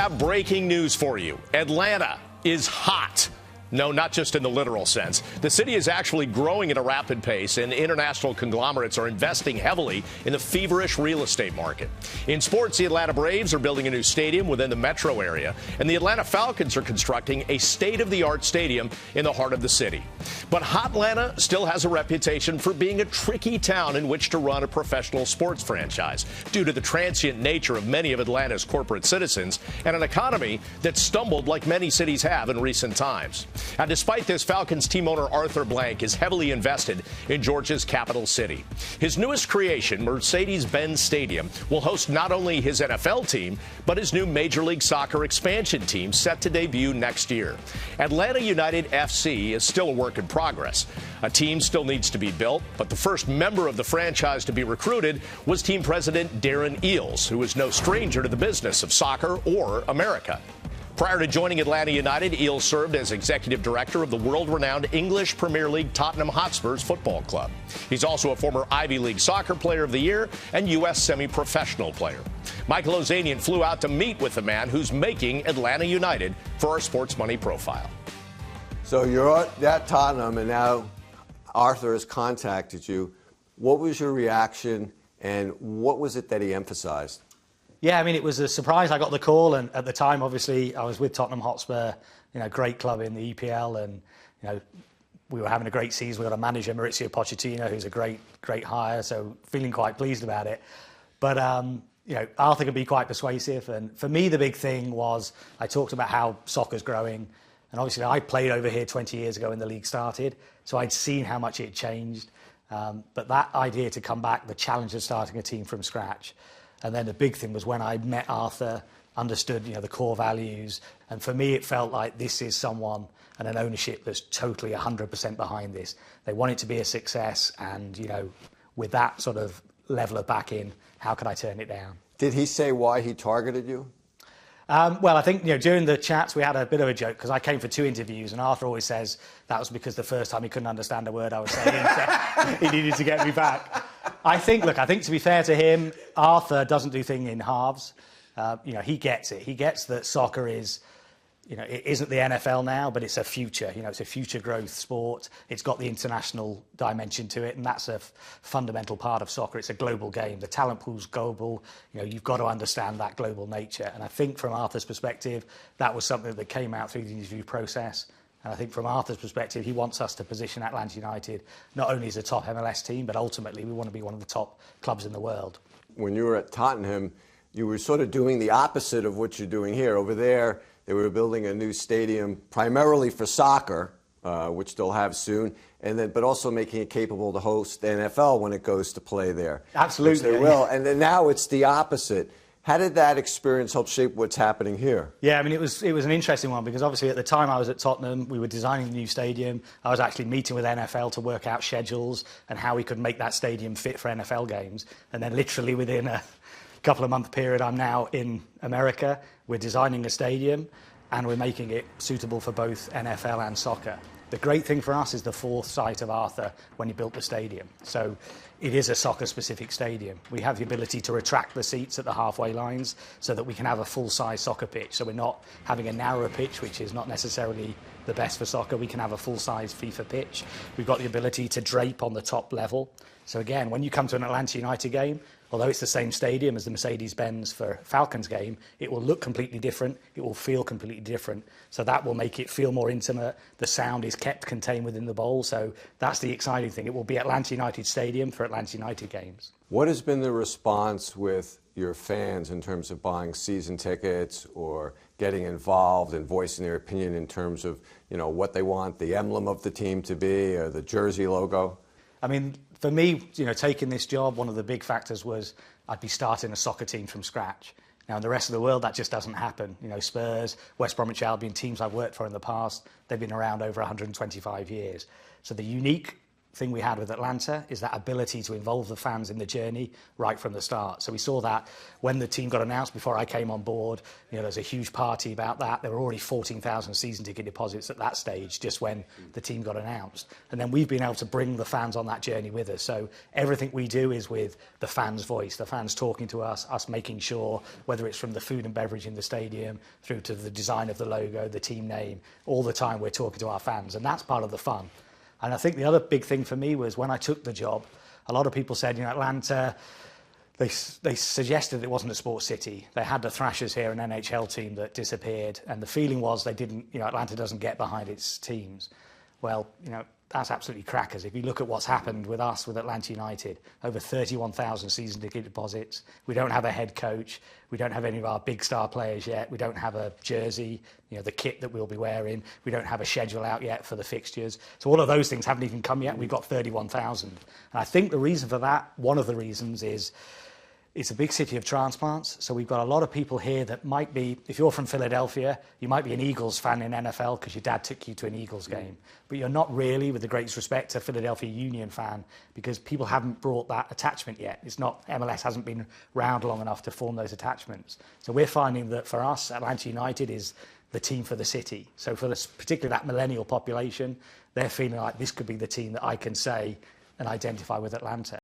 have breaking news for you. Atlanta is hot. No, not just in the literal sense. The city is actually growing at a rapid pace, and international conglomerates are investing heavily in the feverish real estate market. In sports, the Atlanta Braves are building a new stadium within the metro area, and the Atlanta Falcons are constructing a state-of-the-art stadium in the heart of the city. But Hotlanta still has a reputation for being a tricky town in which to run a professional sports franchise due to the transient nature of many of Atlanta's corporate citizens and an economy that stumbled like many cities have in recent times. Now, despite this, Falcons team owner Arthur Blank is heavily invested in Georgia's capital city. His newest creation, Mercedes-Benz Stadium, will host not only his NFL team, but his new Major League Soccer expansion team set to debut next year. Atlanta United FC is still a work in progress. A team still needs to be built, but the first member of the franchise to be recruited was team president Darren Eales, who is no stranger to the business of soccer or America. Prior to joining Atlanta United, Eales served as executive director of the world-renowned English Premier League Tottenham Hotspur's football club. He's also a former Ivy League Soccer Player of the Year and U.S. semi-professional player. Michael Ozanian flew out to meet with the man who's making Atlanta United for our Sports Money Profile. So you're at Tottenham, and now Arthur has contacted you. What was your reaction, and what was it that he emphasized? Yeah, I mean, it was a surprise. I got the call, and at the time, obviously, I was with Tottenham Hotspur, great club in the EPL, and, we were having a great season. We got a manager, Mauricio Pochettino, who's a great hire, so feeling quite pleased about it. But, Arthur can be quite persuasive, and for me, the big thing was I talked about how soccer's growing, and obviously, I played over here 20 years ago when the league started, so I'd seen how much it changed. But that idea to come back, the challenge of starting a team from scratch. And then the big thing was when I met Arthur, understood, the core values. And for me, it felt like this is someone and an ownership that's totally 100% behind this. They want it to be a success. And, with that sort of level of backing, how could I turn it down? Did he say why he targeted you? Well, I think, during the chats, we had a bit of a joke because I came for 2 interviews and Arthur always says that was because the first time he couldn't understand a word I was saying, so he needed to get me back. I think to be fair to him, Arthur doesn't do things in halves. He gets it. He gets that soccer is, it isn't the NFL now, but it's a future. It's a future growth sport. It's got the international dimension to it, and that's a fundamental part of soccer. It's a global game. The talent pool's global. You've got to understand that global nature. And I think from Arthur's perspective, that was something that came out through the interview process. And I think from Arthur's perspective, he wants us to position Atlanta United not only as a top MLS team, but ultimately we want to be one of the top clubs in the world. When you were at Tottenham, you were sort of doing the opposite of what you're doing here. Over there, they were building a new stadium primarily for soccer, which they'll have soon, but also making it capable to host the NFL when it goes to play there. Absolutely. Which they will. And then now it's the opposite. How did that experience help shape what's happening here? Yeah, I mean, it was an interesting one because obviously at the time I was at Tottenham, we were designing the new stadium. I was actually meeting with NFL to work out schedules and how we could make that stadium fit for NFL games. And then literally within a couple of month period, I'm now in America. We're designing a stadium and we're making it suitable for both NFL and soccer. The great thing for us is the foresight of Arthur when he built the stadium. So it is a soccer-specific stadium. We have the ability to retract the seats at the halfway lines so that we can have a full-size soccer pitch. So we're not having a narrower pitch, which is not necessarily the best for soccer. We can have a full-size FIFA pitch. We've got the ability to drape on the top level. So again, when you come to an Atlanta United game, although it's the same stadium as the Mercedes-Benz for Falcons game, it will look completely different. It will feel completely different. So that will make it feel more intimate. The sound is kept contained within the bowl. So that's the exciting thing. It will be Atlanta United Stadium for Atlanta United games. What has been the response with your fans in terms of buying season tickets or getting involved and voicing their opinion in terms of, what they want the emblem of the team to be or the jersey logo? I mean, for me, taking this job, one of the big factors was I'd be starting a soccer team from scratch. Now, in the rest of the world, that just doesn't happen. Spurs, West Bromwich Albion, teams I've worked for in the past, they've been around over 125 years. So the unique thing we had with Atlanta is that ability to involve the fans in the journey right from the start. So we saw that when the team got announced before I came on board. There was a huge party about that. There were already 14,000 season ticket deposits at that stage, just when the team got announced. And then we've been able to bring the fans on that journey with us. So everything we do is with the fans' voice, the fans talking to us making sure, whether it's from the food and beverage in the stadium through to the design of the logo, the team name, all the time we're talking to our fans. And that's part of the fun. And I think the other big thing for me was when I took the job, a lot of people said, Atlanta, they suggested it wasn't a sports city. They had the Thrashers here, an NHL team that disappeared, and the feeling was they didn't, Atlanta doesn't get behind its teams. Well, that's absolutely crackers. If you look at what's happened with us, with Atlanta United, over 31,000 season ticket deposits. We don't have a head coach. We don't have any of our big star players yet. We don't have a jersey, the kit that we'll be wearing. We don't have a schedule out yet for the fixtures. So all of those things haven't even come yet. We've got 31,000. And I think the reason for that, one of the reasons is, it's a big city of transplants, so we've got a lot of people here that might be, if you're from Philadelphia, you might be an Eagles fan in NFL because your dad took you to an Eagles game. But you're not really, with the greatest respect, a Philadelphia Union fan because people haven't brought that attachment yet. It's not, MLS hasn't been around long enough to form those attachments. So we're finding that for us, Atlanta United is the team for the city. So for this, particularly that millennial population, they're feeling like this could be the team that I can say and identify with Atlanta.